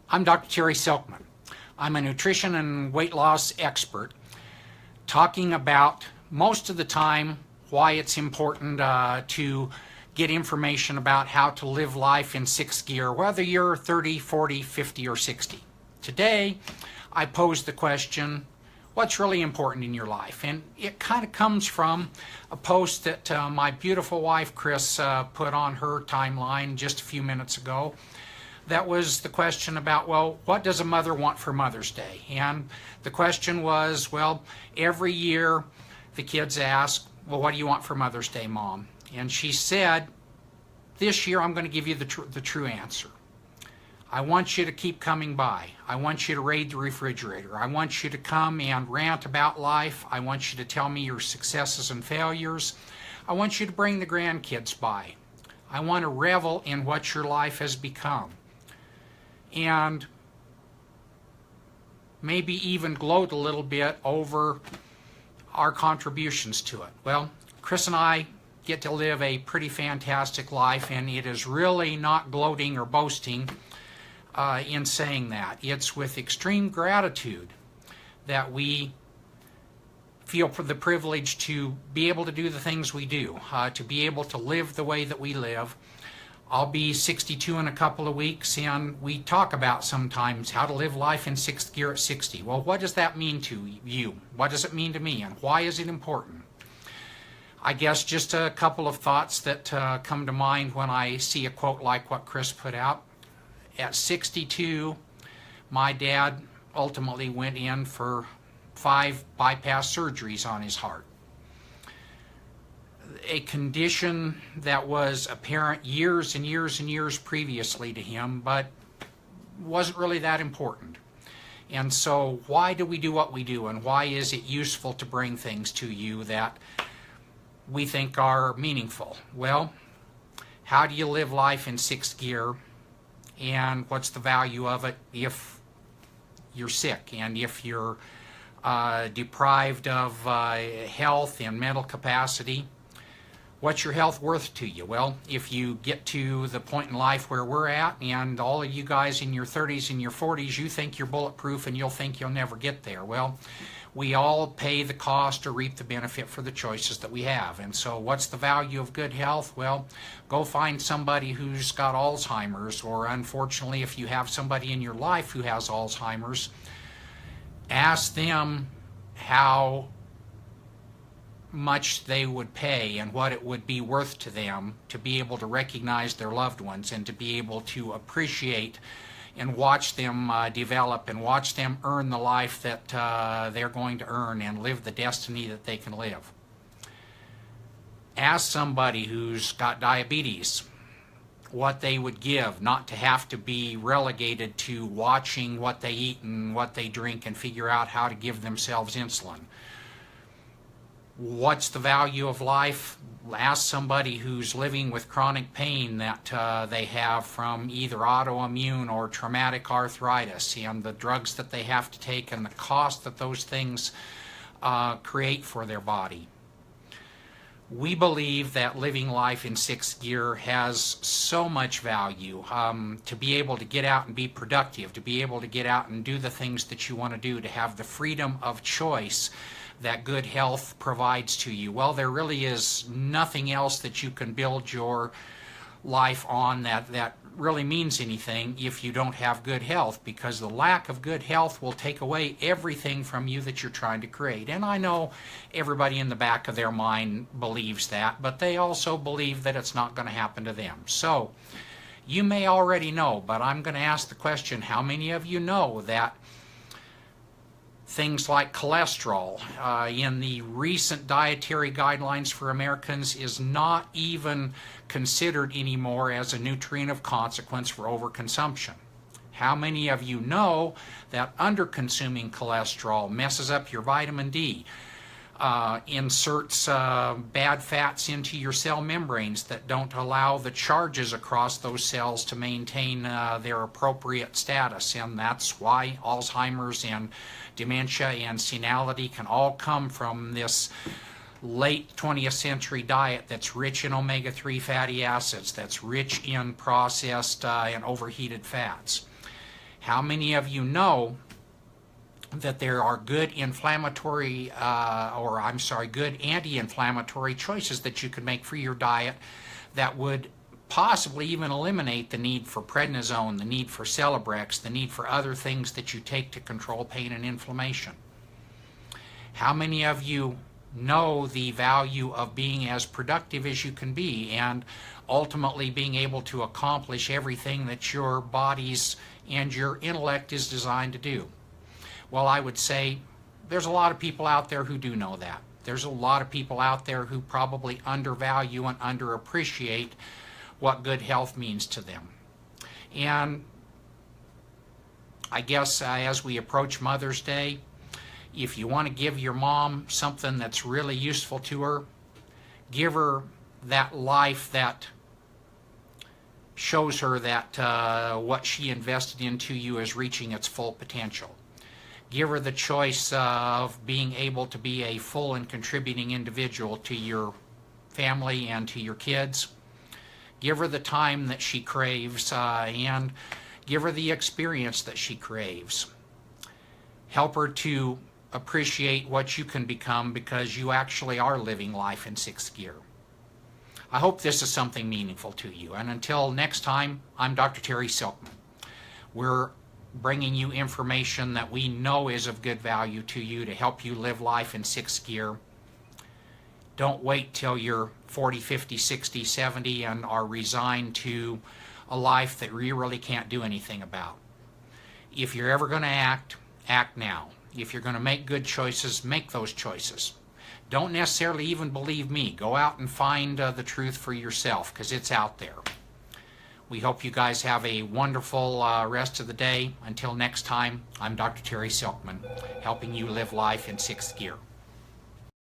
I'm Dr. Terry Silkman. I'm a nutrition and weight loss expert talking about most of the time why it's important to get information about how to live life in sixth gear, whether you're 30, 40, 50, or 60. Today, I pose the question, what's really important in your life? And it kind of comes from a post that my beautiful wife, Chris, put on her timeline just a few minutes ago. That was the question about, well, what does a mother want for Mother's Day? And the question was, well, every year the kids ask, well, what do you want for Mother's Day, Mom? And she said, this year I'm going to give you the true answer. I want you to keep coming by. I want you to raid the refrigerator. I want you to come and rant about life. I want you to tell me your successes and failures. I want you to bring the grandkids by. I want to revel in what your life has become. And maybe even gloat a little bit over our contributions to it. Well, Chris and I get to live a pretty fantastic life, and it is really not gloating or boasting in saying that. It's with extreme gratitude that we feel the privilege to be able to do the things we do, to be able to live the way that we live. I'll be 62 in a couple of weeks, and we talk about sometimes how to live life in sixth gear at 60. Well, what does that mean to you? What does it mean to me, and why is it important? I guess just a couple of thoughts that come to mind when I see a quote like what Chris put out. At 62, my dad ultimately went in for 5 bypass surgeries on his heart. A condition that was apparent years and years and years previously to him, but wasn't really that important. And so why do we do what we do, and why is it useful to bring things to you that we think are meaningful? Well, how do you live life in sixth gear, and what's the value of it if you're sick and if you're deprived of health and mental capacity? What's your health worth to you? Well, if you get to the point in life where we're at, and all of you guys in your 30s and your 40s, you think you're bulletproof and you'll think you'll never get there. Well, we all pay the cost or reap the benefit for the choices that we have. And so what's the value of good health? Well, go find somebody who's got Alzheimer's, or unfortunately, if you have somebody in your life who has Alzheimer's, ask them how much they would pay and what it would be worth to them to be able to recognize their loved ones and to be able to appreciate and watch them develop and watch them earn the life that they're going to earn and live the destiny that they can live. Ask somebody who's got diabetes what they would give not to have to be relegated to watching what they eat and what they drink and figure out how to give themselves insulin. What's the value of life? Ask somebody who's living with chronic pain that they have from either autoimmune or traumatic arthritis, and the drugs that they have to take and the cost that those things create for their body. We believe that living life in sixth gear has so much value, to be able to get out and be productive, to be able to get out and do the things that you want to do, to have the freedom of choice that good health provides to you. Well, there really is nothing else that you can build your life on that really means anything if you don't have good health, because the lack of good health will take away everything from you that you're trying to create. And I know everybody in the back of their mind believes that, but they also believe that it's not going to happen to them. So you may already know, but I'm going to ask the question, how many of you know that things like cholesterol in the recent dietary guidelines for Americans is not even considered anymore as a nutrient of consequence for overconsumption? How many of you know that under-consuming cholesterol messes up your vitamin D, inserts bad fats into your cell membranes that don't allow the charges across those cells to maintain their appropriate status, and that's why Alzheimer's and dementia and senility can all come from this late 20th century diet that's rich in omega-3 fatty acids, that's rich in processed and overheated fats. How many of you know that there are good inflammatory, good anti-inflammatory choices that you could make for your diet that would possibly even eliminate the need for prednisone, the need for Celebrex, the need for other things that you take to control pain and inflammation? How many of you know the value of being as productive as you can be and ultimately being able to accomplish everything that your bodies and your intellect is designed to do? Well, I would say there's a lot of people out there who do know that. There's a lot of people out there who probably undervalue and underappreciate what good health means to them. And I guess as we approach Mother's Day, if you want to give your mom something that's really useful to her, give her that life that shows her that what she invested into you is reaching its full potential. Give her the choice of being able to be a full and contributing individual to your family and to your kids. Give her the time that she craves and give her the experience that she craves. Help her to appreciate what you can become because you actually are living life in sixth gear. I hope this is something meaningful to you. And until next time, I'm Dr. Terry Silkman. We're bringing you information that we know is of good value to you to help you live life in sixth gear. Don't wait till you're 40, 50, 60, 70 and are resigned to a life that you really can't do anything about. If you're ever going to act, act now. If you're going to make good choices, make those choices. Don't necessarily even believe me. Go out and find the truth for yourself because it's out there. We hope you guys have a wonderful rest of the day. Until next time, I'm Dr. Terry Silkman, helping you live life in sixth gear.